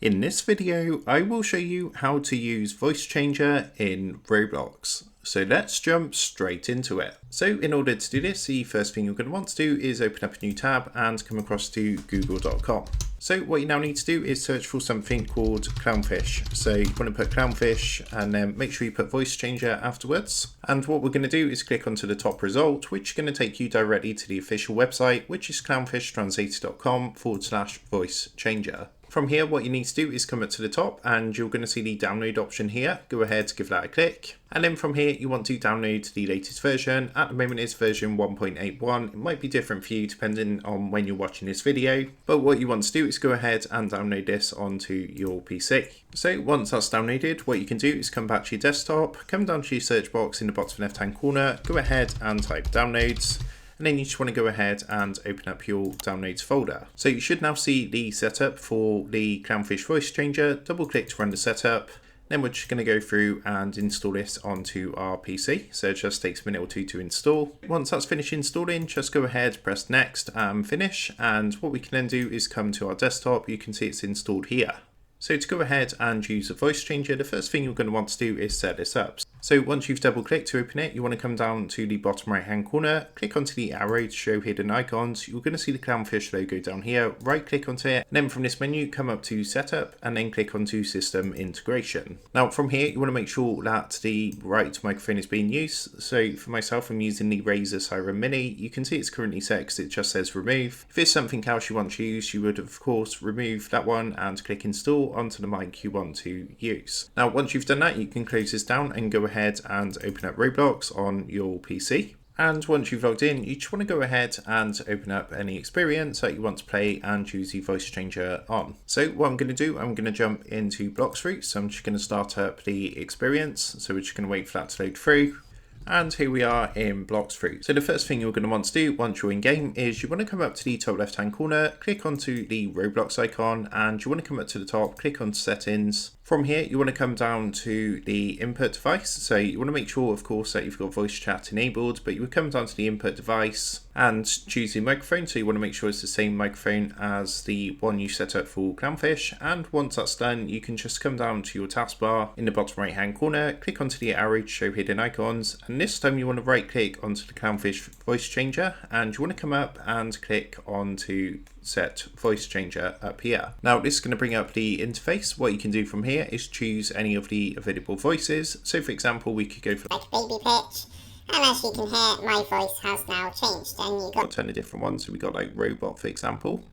In this video, I will show you how to use voice changer in Roblox. So let's jump straight into it. So in order to do this, the first thing you're going to want to do is open up a new tab and come across to google.com. So what you now need to do is search for something called clownfish. So you want to put clownfish and then make sure you put voice changer afterwards. And what we're going to do is click onto the top result, which is going to take you directly to the official website, which is clownfishtranslator.com/voice changer. From here, what you need to do is come up to the top and you're going to see the download option here. Go ahead, give that a click. And then from here, you want to download the latest version. At the moment, it's version 1.81. It might be different for you depending on when you're watching this video. But what you want to do is go ahead and download this onto your PC. So once that's downloaded, what you can do is come back to your desktop, come down to your search box in the bottom left-hand corner, go ahead and type downloads. And then you just want to go ahead and open up your downloads folder. So you should now see the setup for the Clownfish voice changer. Double click to run the setup. Then we're just going to go through and install this onto our PC. So it just takes a minute or two to install. Once that's finished installing, just go ahead, press next and finish. And what we can then do is come to our desktop. You can see it's installed here. So to go ahead and use a voice changer, the first thing you're going to want to do is set this up. So once you've double clicked to open it, you want to come down to the bottom right hand corner, click onto the arrow to show hidden icons. You're going to see the clownfish logo down here, right click onto it. And then from this menu, come up to setup and then click onto system integration. Now from here, you want to make sure that the right microphone is being used. So for myself, I'm using the Razer Siren Mini. You can see it's currently set because it just says remove. If it's something else you want to use, you would of course remove that one and click install onto the mic you want to use. Now once you've done that, you can close this down and go ahead and open up Roblox on your PC. And once you've logged in, you just want to go ahead and open up any experience that you want to play and choose the voice changer on. So what I'm going to do, I'm going to jump into Blocks route. So I'm just going to start up the experience. So we're just going to wait for that to load through. And here we are in Blocks route. So the first thing you're going to want to do once you're in game is you want to come up to the top left hand corner, click onto the Roblox icon, and you want to come up to the top, click on settings. From here, you want to come down to the input device. So you want to make sure, of course, that you've got voice chat enabled, but you would come down to the input device and choose the microphone. So you want to make sure it's the same microphone as the one you set up for Clownfish. And once that's done, you can just come down to your taskbar in the bottom right hand corner, click onto the arrow to show hidden icons. And this time you want to right click onto the Clownfish voice changer and you want to come up and click onto set voice changer up here. Now this is going to bring up the interface. What you can do from here is choose any of the available voices. So for example, we could go for like baby pitch, and as you can hear, my voice has now changed. And you got 10 different ones. So we got like robot, for example,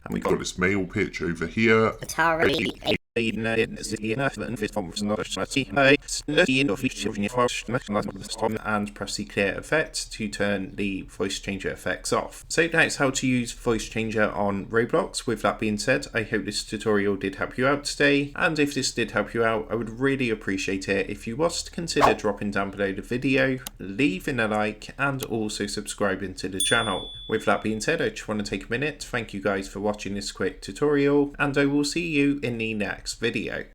and we got this male pitch over here. Atari. and press the clear effect to turn the voice changer effects off. So that's how to use voice changer on Roblox. With that being said, I hope this tutorial did help you out today, and if this did help you out, I would really appreciate it if you was to consider dropping down below the video, leaving a like, and also subscribing to the channel. With that being said, I just want to take a minute to thank you guys for watching this quick tutorial, and I will see you in the next video.